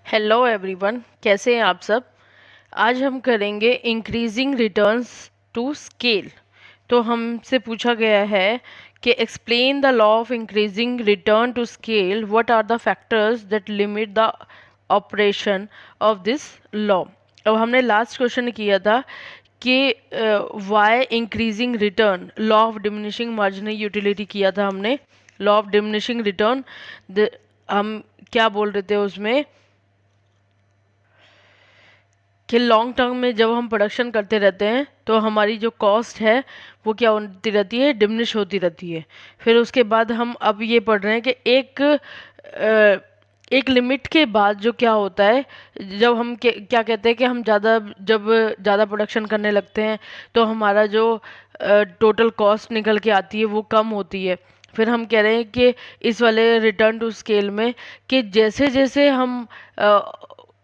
Hello everyone, कैसे हैं आप सब। आज हम करेंगे इंक्रीजिंग रिटर्न्स टू स्केल। तो हमसे पूछा गया है कि explain the law of increasing return to scale, what are the factors that limit the operation of this law. अब हमने लास्ट क्वेश्चन किया था कि why increasing return, law of diminishing marginal utility किया था हमने। लॉ ऑफ डिमिनिशिंग रिटर्न, हम क्या बोल रहे थे उसमें कि लॉन्ग टर्म में जब हम प्रोडक्शन करते रहते हैं तो हमारी जो कॉस्ट है वो क्या होती रहती है, डिमिनिश होती रहती है। फिर उसके बाद हम अब ये पढ़ रहे हैं कि एक लिमिट के बाद जो क्या होता है, जब हम क्या कहते हैं कि हम जब ज़्यादा प्रोडक्शन करने लगते हैं तो हमारा जो टोटल कॉस्ट निकल के आती है वो कम होती है। फिर हम कह रहे हैं कि इस वाले रिटर्न टू स्केल में कि जैसे जैसे हम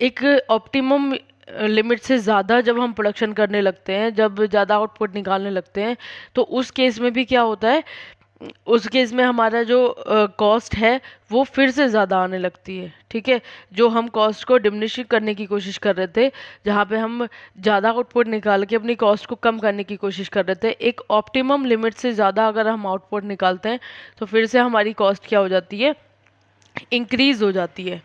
एक ऑप्टिमम लिमिट से ज़्यादा जब हम प्रोडक्शन करने लगते हैं, जब ज़्यादा आउटपुट निकालने लगते हैं, तो उस केस में भी क्या होता है, उस केस में हमारा जो कॉस्ट है वो फिर से ज़्यादा आने लगती है। ठीक है, जो हम कॉस्ट को डिमिनिश करने की कोशिश कर रहे थे, जहाँ पे हम ज़्यादा आउटपुट निकाल के अपनी कॉस्ट को कम करने की कोशिश कर रहे थे, एक ऑप्टिमम लिमिट से ज़्यादा अगर हम आउटपुट निकालते हैं तो फिर से हमारी कॉस्ट क्या हो जाती है, इंक्रीज हो जाती है।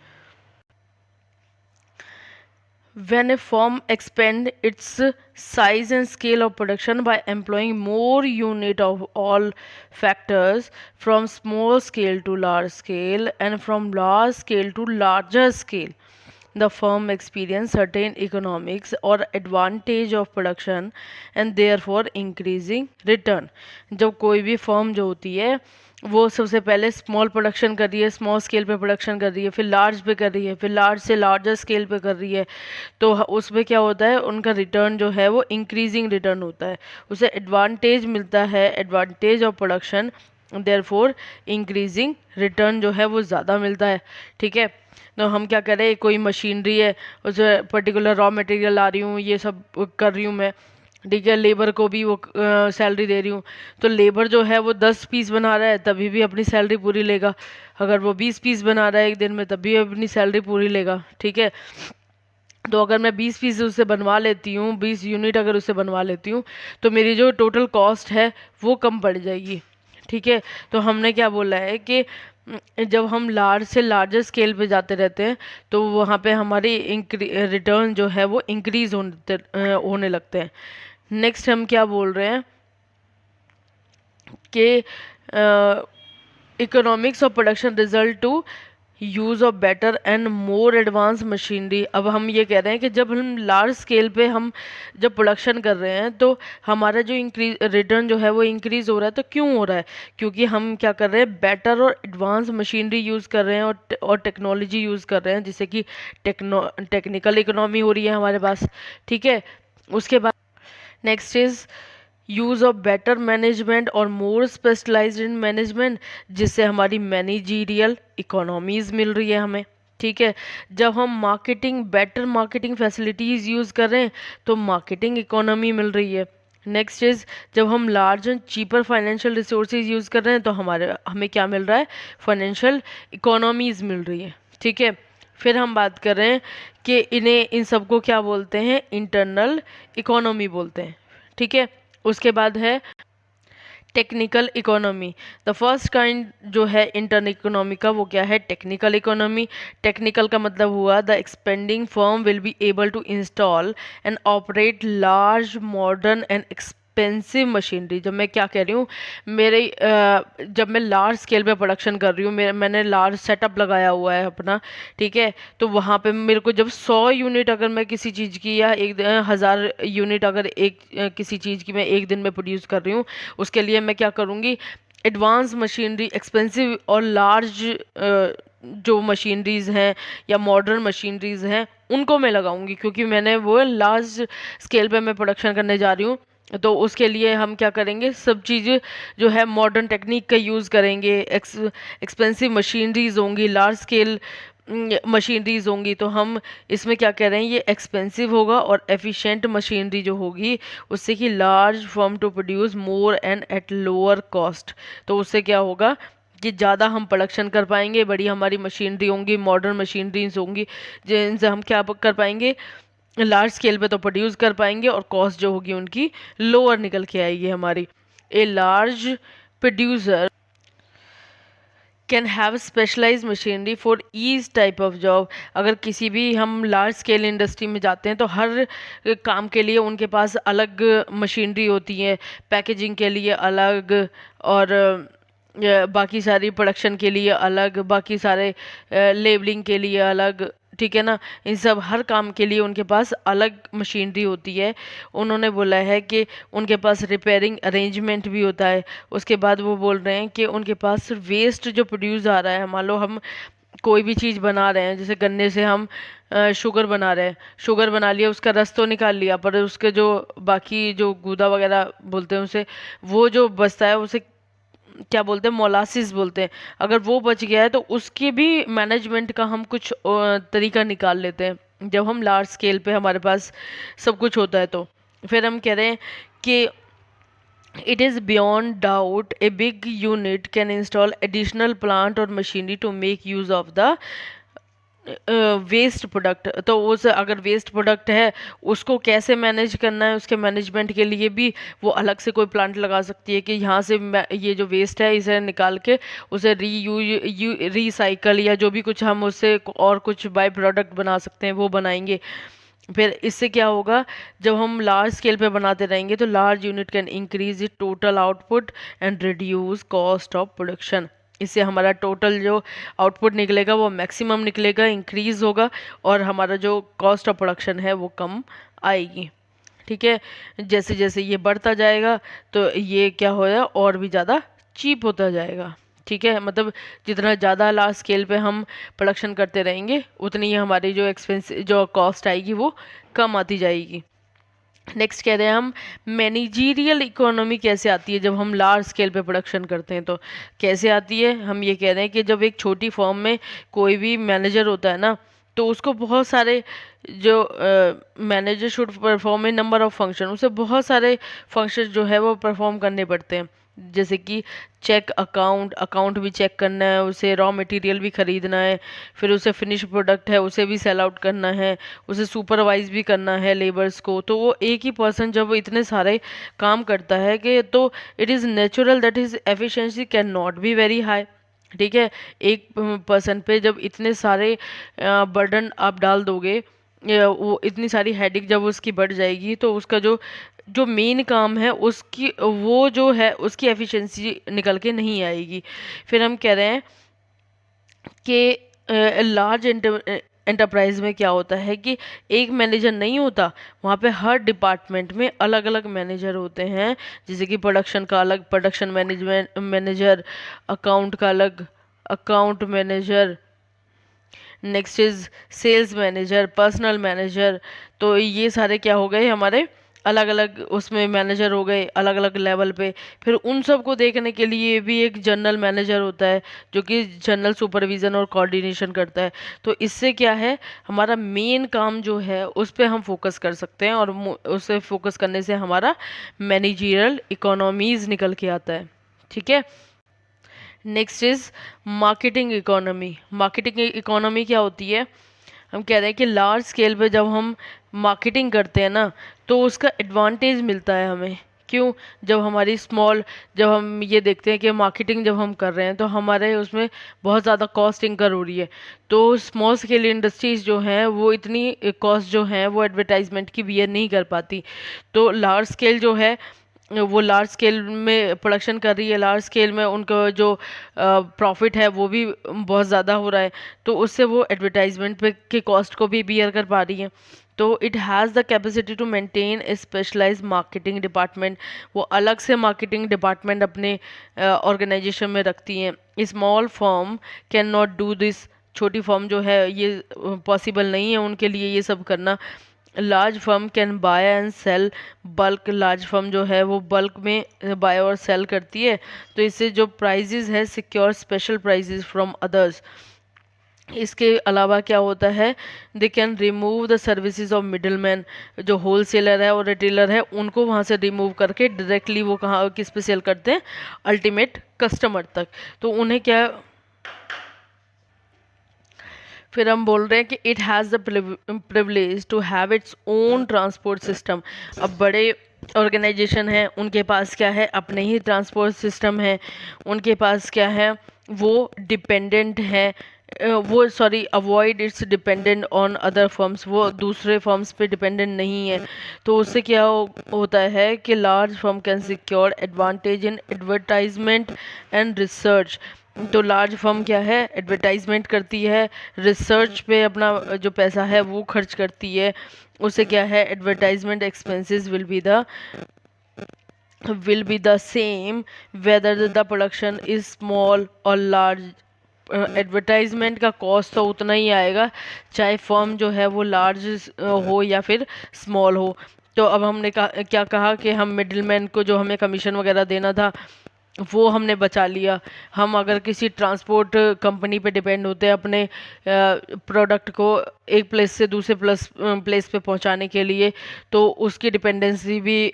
When a firm expand its size and scale of production by employing more unit of all factors, from small scale to large scale and from large scale to larger scale, the firm experience certain economics or advantage of production and therefore increasing return। जब कोई भी firm जो होती है वो सबसे पहले small production कर रही है, स्मॉल स्केल पे प्रोडक्शन कर रही है, फिर लार्ज पे कर रही है, फिर लार्ज से लार्जर स्केल पे कर रही है, तो उसमें क्या होता है, उनका रिटर्न जो है वो इंक्रीजिंग रिटर्न होता है, उसे एडवांटेज मिलता है, advantage of production, therefore increasing return जो है वो ज़्यादा मिलता है। ठीक है, तो हम क्या कर रहे हैं, कोई मशीनरी है, उसे पर्टिकुलर रॉ मटेरियल ला रही हूँ, ये सब कर रही हूँ मैं। ठीक है, लेबर को भी वो सैलरी दे रही हूँ, तो लेबर जो है वो 10 पीस बना रहा है तभी भी अपनी सैलरी पूरी लेगा, अगर वो 20 पीस बना रहा है एक दिन में तब भी अपनी सैलरी पूरी लेगा। ठीक है, तो अगर मैं 20 पीस उससे बनवा लेती हूँ, 20 यूनिट अगर उससे बनवा लेती हूँ, तो मेरी जो टोटल कॉस्ट है वो कम पड़ जाएगी। ठीक है, तो हमने क्या बोला है कि जब हम लार्ज से लार्जर स्केल पे जाते रहते हैं तो वहाँ पे हमारी रिटर्न जो है वो इंक्रीज होने लगते हैं। नेक्स्ट हम क्या बोल रहे हैं कि economics of production result to use of better and more advance machinery. अब हम ये कह रहे हैं कि जब हम लार्ज स्केल पे हम जब प्रोडक्शन कर रहे हैं तो हमारा जो रिटर्न जो है वो इंक्रीज हो रहा है। तो क्यों हो रहा है, क्योंकि हम क्या कर रहे हैं, बेटर और एडवांस मशीनरी यूज़ कर रहे हैं और टेक्नोलॉजी यूज़ कर रहे हैं, जिससे कि टेक्निकल इकोनॉमी हो रही है हमारे पास। ठीक है, उसके बाद next is use of better management और मोर स्पेशलाइज्ड इन मैनेजमेंट, जिससे हमारी मैनेजीरियल इकोनॉमीज मिल रही है हमें। ठीक है, जब हम बेटर मार्केटिंग फैसिलिटीज़ यूज़ कर रहे हैं तो मार्केटिंग इकोनॉमी मिल रही है। नेक्स्ट इज जब हम large and cheaper financial resources use कर रहे हैं तो हमें क्या मिल रहा है, फाइनेंशियल इकोनॉमीज मिल रही है। ठीक है, फिर हम बात कर रहे हैं कि इन सबको क्या बोलते हैं, इंटरनल इकोनॉमी बोलते हैं। ठीक है, उसके बाद है technical economy. The first kind जो है इंटरनल इकोनॉमी का, वो क्या है, टेक्निकल इकोनॉमी। टेक्निकल का मतलब हुआ the expanding firm will be able to install and operate large modern and expensive machinery. जब मैं क्या कह रही हूँ, जब मैं लार्ज स्केल पे प्रोडक्शन कर रही हूँ, मैंने लार्ज सेटअप लगाया हुआ है अपना। ठीक है, तो वहाँ पे मेरे को जब 100 यूनिट अगर मैं किसी चीज़ की, या 1000 यूनिट अगर किसी चीज़ की मैं एक दिन में प्रोड्यूस कर रही हूँ, उसके लिए मैं क्या करूँगी, एडवांस मशीनरी, एक्सपेंसिव और लार्ज जो मशीनरीज हैं या मॉडर्न मशीनरीज हैं उनको मैं लगाऊंगी, क्योंकि मैंने वो लार्ज स्केल पे मैं प्रोडक्शन करने जा रही हूँ। तो उसके लिए हम क्या करेंगे, सब चीज़ें जो है मॉडर्न टेक्निक का यूज़ करेंगे, एक्सपेंसिव मशीनरीज होंगी, लार्ज स्केल मशीनरीज होंगी। तो हम इसमें क्या कह रहे हैं, ये एक्सपेंसिव होगा और एफिशिएंट मशीनरी जो होगी उससे कि large firm to produce more and at lower cost. तो उससे क्या होगा कि ज़्यादा हम प्रोडक्शन कर पाएंगे, बड़ी हमारी मशीनरी होंगी, मॉडर्न मशीनरीज होंगी, जिनसे हम क्या कर पाएंगे, लार्ज स्केल पे तो प्रोड्यूस कर पाएंगे और कॉस्ट जो होगी उनकी लोअर निकल के आएगी हमारी। A large producer can have specialize machinery for each type of job. अगर किसी भी हम लार्ज स्केल इंडस्ट्री में जाते हैं तो हर काम के लिए उनके पास अलग मशीनरी होती है, पैकेजिंग के लिए अलग, और बाकी सारी प्रोडक्शन के लिए अलग, बाकी सारे लेबलिंग के लिए अलग, ठीक है ना। इन सब हर काम के लिए उनके पास अलग मशीनरी होती है। उन्होंने बोला है कि उनके पास रिपेयरिंग अरेंजमेंट भी होता है। उसके बाद वो बोल रहे हैं कि उनके पास वेस्ट जो प्रोड्यूस आ रहा है, मान लो हम कोई भी चीज़ बना रहे हैं, जैसे गन्ने से हम शुगर बना रहे हैं, शुगर बना लिया, उसका रस तो निकाल लिया, पर उसके जो बाकी जो गूदा वगैरह बोलते हैं उसे, वो जो बचता है उसे क्या बोलते हैं, मोलासिस बोलते हैं। अगर वो बच गया है तो उसकी भी मैनेजमेंट का हम कुछ तरीका निकाल लेते हैं जब हम लार्ज स्केल पे हमारे पास सब कुछ होता है। तो फिर हम कह रहे हैं कि it is beyond doubt a big unit can install additional plant और machinery to make use of the waste product. तो उस अगर वेस्ट प्रोडक्ट है उसको कैसे मैनेज करना है, उसके मैनेजमेंट के लिए भी वो अलग से कोई प्लांट लगा सकती है कि यहाँ से ये जो वेस्ट है इसे निकाल के उसे रिसाइकल या जो भी कुछ हम उससे और कुछ बाय प्रोडक्ट बना सकते हैं वो बनाएंगे। फिर इससे क्या होगा, जब हम लार्ज स्केल पे बनाते रहेंगे तो large unit can increase the total output and reduce cost of production. इससे हमारा टोटल जो आउटपुट निकलेगा वो मैक्सिमम निकलेगा, इंक्रीज होगा, और हमारा जो कॉस्ट ऑफ प्रोडक्शन है वो कम आएगी। ठीक है, जैसे जैसे ये बढ़ता जाएगा तो ये क्या होगा, और भी ज़्यादा चीप होता जाएगा। ठीक है, मतलब जितना ज़्यादा लार्ज स्केल पे हम प्रोडक्शन करते रहेंगे उतनी ही हमारी जो एक्सपेंस जो कॉस्ट आएगी वो कम आती जाएगी। नेक्स्ट कह रहे हैं हम मैनेजीरियल इकोनॉमी कैसे आती है जब हम लार्ज स्केल पे प्रोडक्शन करते हैं। तो कैसे आती है, हम ये कह रहे हैं कि जब एक छोटी फर्म में कोई भी मैनेजर होता है ना, तो उसको बहुत सारे जो manager should perform a number of function, उसे बहुत सारे फंक्शन जो है वो परफॉर्म करने पड़ते हैं। जैसे कि चेक अकाउंट, अकाउंट भी चेक करना है, उसे रॉ मटेरियल भी ख़रीदना है, फिर उसे फिनिश प्रोडक्ट है उसे भी सेल आउट करना है, उसे सुपरवाइज भी करना है लेबर्स को। तो वो एक ही पर्सन जब इतने सारे काम करता है कि तो it is natural that is efficiency can not be very high. ठीक है, एक पर्सन पे जब इतने सारे बर्डन आप डाल दोगे, वो इतनी सारी हेडिक जब उसकी बढ़ जाएगी तो उसका जो जो मेन काम है उसकी वो जो है उसकी एफिशिएंसी निकल के नहीं आएगी। फिर हम कह रहे हैं कि लार्ज एंटरप्राइज में क्या होता है कि एक मैनेजर नहीं होता, वहाँ पे हर डिपार्टमेंट में अलग अलग मैनेजर होते हैं। जैसे कि प्रोडक्शन का अलग प्रोडक्शन मैनेजमेंट मैनेजर, अकाउंट का अलग account manager, next is sales manager, personal manager. तो ये सारे क्या हो गए हमारे अलग अलग उसमें मैनेजर हो गए अलग अलग लेवल पे। फिर उन सब को देखने के लिए भी एक जनरल मैनेजर होता है जो कि जनरल सुपरविज़न और कोऑर्डिनेशन करता है। तो इससे क्या है, हमारा मेन काम जो है उस पर हम फोकस कर सकते हैं और उसे फोकस करने से हमारा मैनेजरियल इकोनॉमीज निकल के आता है। ठीक है, next is marketing economy. Marketing economy क्या होती है, हम कह रहे हैं कि लार्ज स्केल पे जब हम मार्केटिंग करते हैं ना तो उसका एडवांटेज मिलता है हमें। क्यों, जब हमारी स्मॉल जब हम ये देखते हैं कि मार्केटिंग जब हम कर रहे हैं तो हमारे उसमें बहुत ज़्यादा कॉस्ट इंकर हो रही है, तो स्मॉल स्केल इंडस्ट्रीज जो हैं वो इतनी कॉस्ट जो हैं वो एडवर्टाइजमेंट की बियर नहीं कर पाती। तो लार्ज स्केल जो है वो लार्ज स्केल में प्रोडक्शन कर रही है, लार्ज स्केल में उनका जो प्रॉफिट है वो भी बहुत ज़्यादा हो रहा है, तो उससे वो एडवर्टाइजमेंट पे के कॉस्ट को भी बियर कर पा रही है। तो it has the capacity to maintain a specialized marketing department. वो अलग से मार्केटिंग डिपार्टमेंट अपने ऑर्गेनाइजेशन में रखती हैं। Small firm can not do this. छोटी फर्म जो है ये पॉसिबल नहीं है उनके लिए ये सब करना। Large firm can buy and sell bulk. Large firm जो है वो बल्क में बाय और सेल करती है, तो इससे जो प्राइजेज है secure special prices from others. इसके अलावा क्या होता है, they can remove the services of middle man. जो होलसेलर है और रिटेलर है उनको वहाँ से रिमूव करके डायरेक्टली वो कहाँ किस पे सेल करते हैं, अल्टीमेट कस्टमर तक। तो उन्हें क्या, फिर हम बोल रहे हैं कि it has the privilege to have its own transport system. अब बड़े ऑर्गेनाइजेशन है उनके पास क्या है, अपने ही ट्रांसपोर्ट सिस्टम है, उनके पास क्या है, वो डिपेंडेंट है, वो sorry avoid it's dependent on other firms, वो दूसरे फर्म्स पे डिपेंडेंट नहीं है। तो उससे क्या होता है कि large firm can secure advantage in advertisement and research. तो लार्ज फर्म क्या है, एडवर्टाइजमेंट करती है, रिसर्च पे अपना जो पैसा है वो खर्च करती है। उससे क्या है, advertisement expenses will be the same whether the production is small or large। Advertisement का कॉस्ट तो उतना ही आएगा चाहे फर्म जो है वो लार्ज हो या फिर स्मॉल हो। तो अब हमने क्या कहा कि हम मिडिलमैन को जो हमें कमीशन वगैरह देना था वो हमने बचा लिया। हम अगर किसी ट्रांसपोर्ट कंपनी पे डिपेंड होते हैं अपने प्रोडक्ट को एक प्लेस से दूसरे प्लेस पे पहुंचाने के लिए, तो उसकी डिपेंडेंसी भी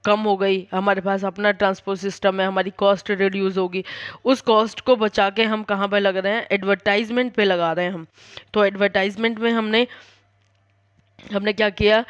कम हो गई। हमारे पास अपना ट्रांसपोर्ट सिस्टम है, हमारी कॉस्ट रिड्यूस होगी। उस कॉस्ट को बचा के हम कहाँ पे लग रहे हैं, एडवर्टाइजमेंट पे लगा रहे हैं हम। तो एडवर्टाइजमेंट में हमने हमने क्या किया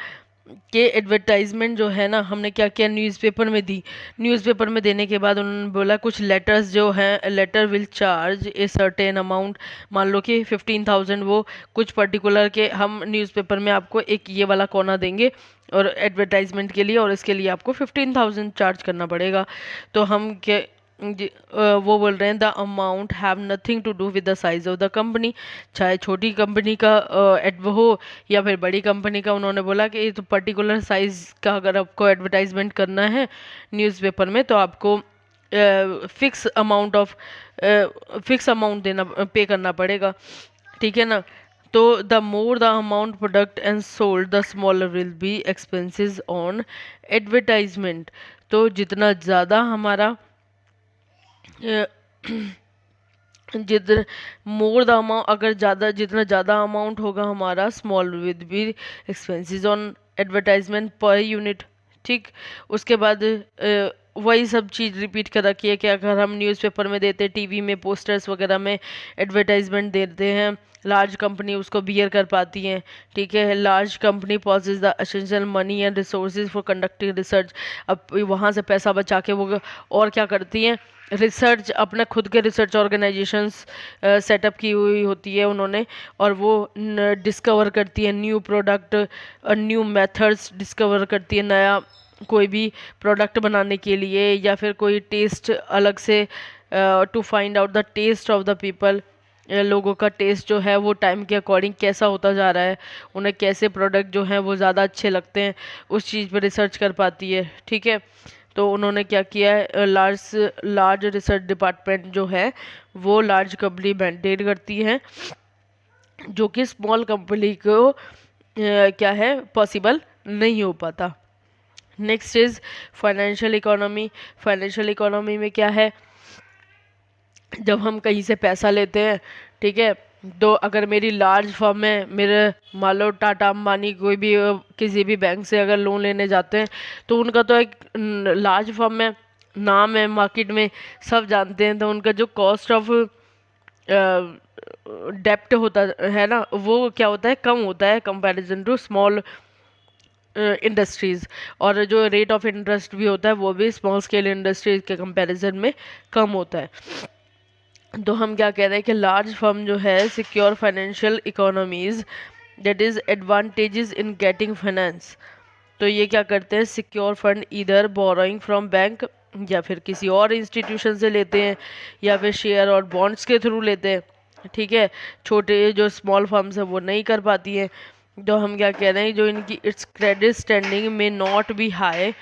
कि एडवर्टाइजमेंट जो है ना, हमने क्या किया, न्यूज़पेपर में दी। न्यूज़पेपर में देने के बाद उन्होंने बोला कुछ लेटर्स जो हैं, letter will charge a certain amount. मान लो कि 15,000 वो कुछ पर्टिकुलर के हम न्यूज़पेपर में आपको एक ये वाला कोना देंगे और एडवर्टाइजमेंट के लिए, और इसके लिए आपको 15,000 चार्ज करना पड़ेगा। तो हम क्या वो बोल रहे हैं the amount have nothing to do with the size of the company. चाहे छोटी कंपनी का एड हो या फिर बड़ी कंपनी का, उन्होंने बोला कि ये तो पर्टिकुलर साइज का अगर आपको एडवर्टाइजमेंट करना है न्यूज़पेपर में तो आपको फिक्स अमाउंट देना पे करना पड़ेगा, ठीक है ना। तो the more the amount product and sold the smaller will be expenses on advertisement. तो जितना ज़्यादा हमारा जितना मोर द अमाउंट, अगर ज़्यादा जितना ज़्यादा अमाउंट होगा हमारा, small with be expenses on advertisement per unit, ठीक। उसके बाद वही सब चीज़ रिपीट कर रखी है कि अगर हम न्यूज़पेपर में देते, टीवी में, पोस्टर्स वगैरह में एडवर्टाइजमेंट देते हैं, लार्ज कंपनी उसको बियर कर पाती हैं, ठीक है। Large company possesses the essential money and resources for conducting research. अब वहाँ से पैसा बचा के वो और क्या करती हैं, रिसर्च, अपने खुद के रिसर्च ऑर्गेनाइजेशंस सेटअप की हुई होती है उन्होंने, और वो डिस्कवर करती है new product, new methods discover करती है, नया कोई भी प्रोडक्ट बनाने के लिए, या फिर कोई टेस्ट अलग से, to find out the taste of the people. लोगों का टेस्ट जो है वो टाइम के अकॉर्डिंग कैसा होता जा रहा है, उन्हें कैसे प्रोडक्ट जो हैं वो ज़्यादा अच्छे लगते हैं, उस चीज़ पर रिसर्च कर पाती है, ठीक है। तो उन्होंने क्या किया है, लार्ज रिसर्च डिपार्टमेंट जो है वो लार्ज कंपनी मेंटेन करती है, जो कि स्मॉल कंपनी को क्या है, पॉसिबल नहीं हो पाता। Next is financial economy. Financial economy में क्या है, जब हम कहीं से पैसा लेते हैं, ठीक है, तो अगर मेरी लार्ज फर्म है, मेरे मान लो टाटा अंबानी कोई भी किसी भी बैंक से अगर लोन लेने जाते हैं, तो उनका तो एक लार्ज फर्म है, नाम है मार्केट में, सब जानते हैं, तो उनका जो कॉस्ट ऑफ डेप्ट होता है ना, वो क्या होता है, कम होता है कंपैरिजन टू स्मॉल इंडस्ट्रीज़। और जो रेट ऑफ इंटरेस्ट भी होता है वो भी स्मॉल स्केल इंडस्ट्रीज के कंपैरिजन में कम होता है। तो हम क्या कह रहे हैं कि लार्ज फर्म जो है secure financial economies, that is advantages in getting finance. तो ये क्या करते हैं, सिक्योर फंड इधर बोरोइंग फ्रॉम बैंक या फिर किसी और इंस्टीट्यूशन से लेते हैं, या फिर शेयर और बॉन्ड्स के थ्रू लेते हैं, ठीक है। छोटे जो स्मॉल फर्म्स है वो नहीं कर पाती हैं। तो हम क्या कह रहे हैं, जो इनकी इट्स क्रेडिट स्टैंडिंग में not be high,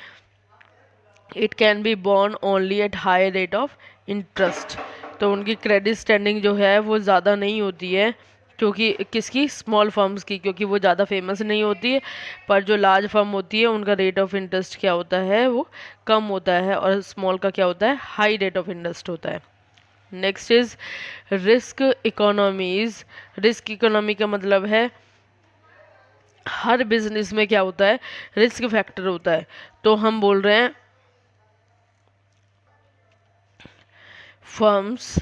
it can be born only at high rate of interest. तो उनकी क्रेडिट स्टैंडिंग जो है वो ज़्यादा नहीं होती है, क्योंकि किसकी, स्मॉल फर्म्स की, क्योंकि वो ज़्यादा फेमस नहीं होती है। पर जो लार्ज फर्म होती है उनका रेट ऑफ इंटरेस्ट क्या होता है, वो कम होता है, और स्मॉल का क्या होता है, हाई रेट ऑफ इंटरेस्ट होता है। Next is risk economies. Risk economy का मतलब है हर बिजनेस में क्या होता है, रिस्क फैक्टर होता है। तो हम बोल रहे हैं firms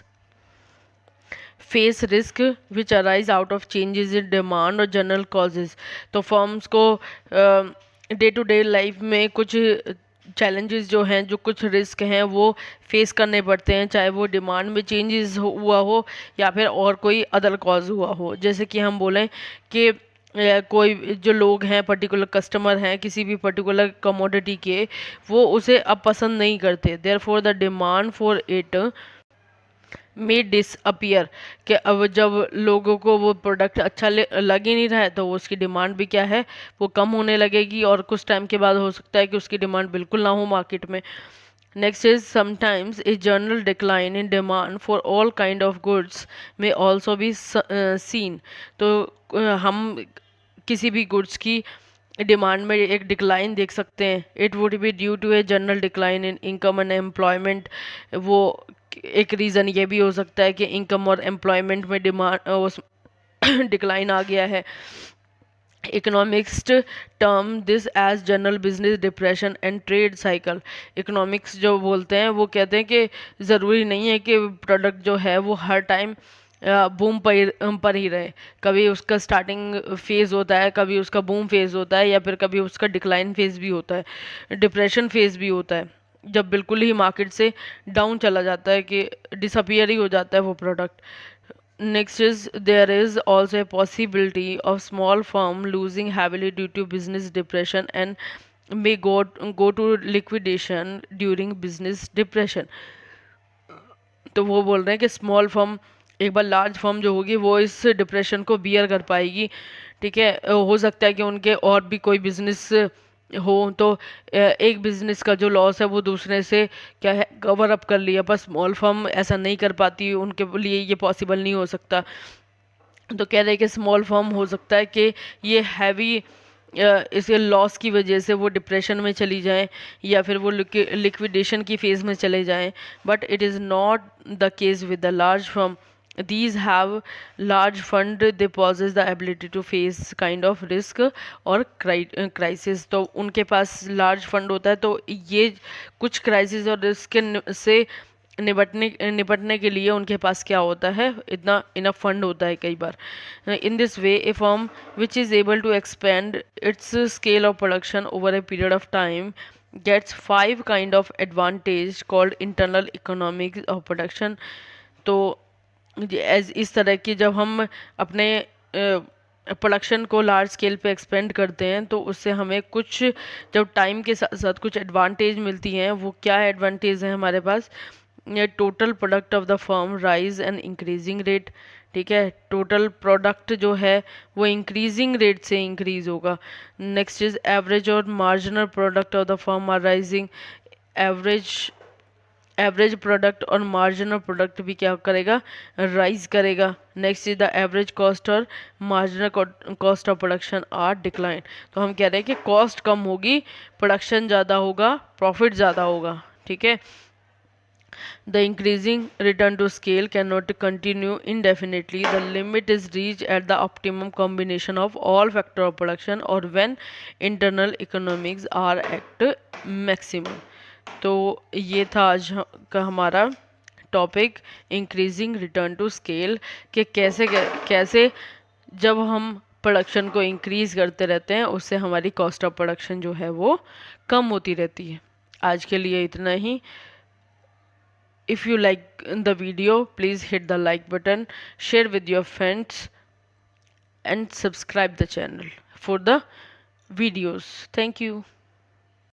face risk which arise out of changes in demand और जनरल कॉजेज। तो फर्म्स को डे टू डे लाइफ में कुछ चैलेंजेस जो हैं, जो कुछ रिस्क हैं वो फेस करने पड़ते हैं, चाहे वो डिमांड में चेंजेस हुआ हो या फिर और कोई अदर कॉज हुआ हो। जैसे कि हम बोलें कि कोई जो लोग हैं, पर्टिकुलर कस्टमर हैं किसी भी पर्टिकुलर कमोडिटी के, वो उसे अब पसंद नहीं करते, therefore the demand for it may disappear. कि अब जब लोगों को वो प्रोडक्ट अच्छा लग ही नहीं रहा है तो उसकी डिमांड भी क्या है, वो कम होने लगेगी, और कुछ टाइम के बाद हो सकता है कि उसकी डिमांड बिल्कुल ना हो मार्केट में। Next is sometimes a general decline in demand for all kind of goods में ऑल्सो बी सीन। तो हम किसी भी गुड्स की डिमांड में एक डिक्लाइन देख सकते हैं। It would be due to a general decline in income and employment. वो एक रीज़न ये भी हो सकता है कि इनकम और एम्प्लॉयमेंट में डिमांड उस डिक्लाइन आ गया है। Economics term this as general business depression and trade cycle. Economics जो बोलते हैं वो कहते हैं कि ज़रूरी नहीं है कि प्रोडक्ट जो है वो हर टाइम बूम पर ही रहे। कभी उसका स्टार्टिंग फेज़ होता है, कभी उसका बूम फेज़ होता है, या फिर कभी उसका डिक्लाइन फेज़ भी होता है, डिप्रेशन फेज़ भी होता है, जब बिल्कुल ही मार्केट से डाउन चला जाता है कि डिसअपियर ही हो जाता है वो product. Next is there is also a possibility of small firm losing heavily due to business depression and may go to liquidation during business depression। तो वो बोल रहे हैं कि स्मॉल फर्म एक बार लार्ज फर्म जो होगी वो इस डिप्रेशन को बियर कर पाएगी। ठीक है, हो सकता है कि उनके और भी कोई बिजनेस हो तो एक बिजनेस का जो लॉस है वो दूसरे से क्या है कवर अप कर लिया, पर स्मॉल फर्म ऐसा नहीं कर पाती, उनके लिए ये पॉसिबल नहीं हो सकता। तो कह रहे हैं कि स्मॉल फर्म हो सकता है कि ये हैवी इसके लॉस की वजह से वो डिप्रेशन में चली जाएं या फिर वो लिक्विडेशन की फेज़ में चले जाएं, but it is not the case with the large firm. These have large fund, they possess the ability to face kind of risk और crisis। तो उनके पास large fund होता है, तो ये कुछ crisis और risk से निपटने के लिए उनके पास क्या होता है, इतना इनफ फंड होता है कई बार। In this way a firm which is able to expand its scale of production over a period of time gets 5 kind of advantage called internal economics of production. तो इस तरह की जब हम अपने प्रोडक्शन को लार्ज स्केल पे expand करते हैं तो उससे हमें कुछ जब टाइम के साथ साथ कुछ एडवांटेज मिलती हैं। वो क्या एडवांटेज है हमारे पास, total product of the firm rise and increasing rate. ठीक है, टोटल प्रोडक्ट जो है वो इंक्रीजिंग रेट से इंक्रीज होगा। नेक्स्ट इज एवरेज और marginal product of the firm are rising. Average product और मार्जिनल प्रोडक्ट भी क्या करेगा, राइज करेगा। Next is the average cost और marginal cost of production are decline. तो हम कह रहे हैं कि कॉस्ट कम होगी, प्रोडक्शन ज़्यादा होगा, प्रॉफिट ज़्यादा होगा। ठीक है, the increasing return to scale cannot continue indefinitely. The limit is reached at the optimum combination of all factors of production or when internal economics are at maximum। तो ये था आज का हमारा topic increasing return to scale, कि कैसे कैसे जब हम प्रोडक्शन को इंक्रीज करते रहते हैं उससे हमारी कॉस्ट ऑफ प्रोडक्शन जो है वो कम होती रहती है। आज के लिए इतना ही। If you like the video, please hit the like button, share with your friends and subscribe the channel for the videos. Thank you.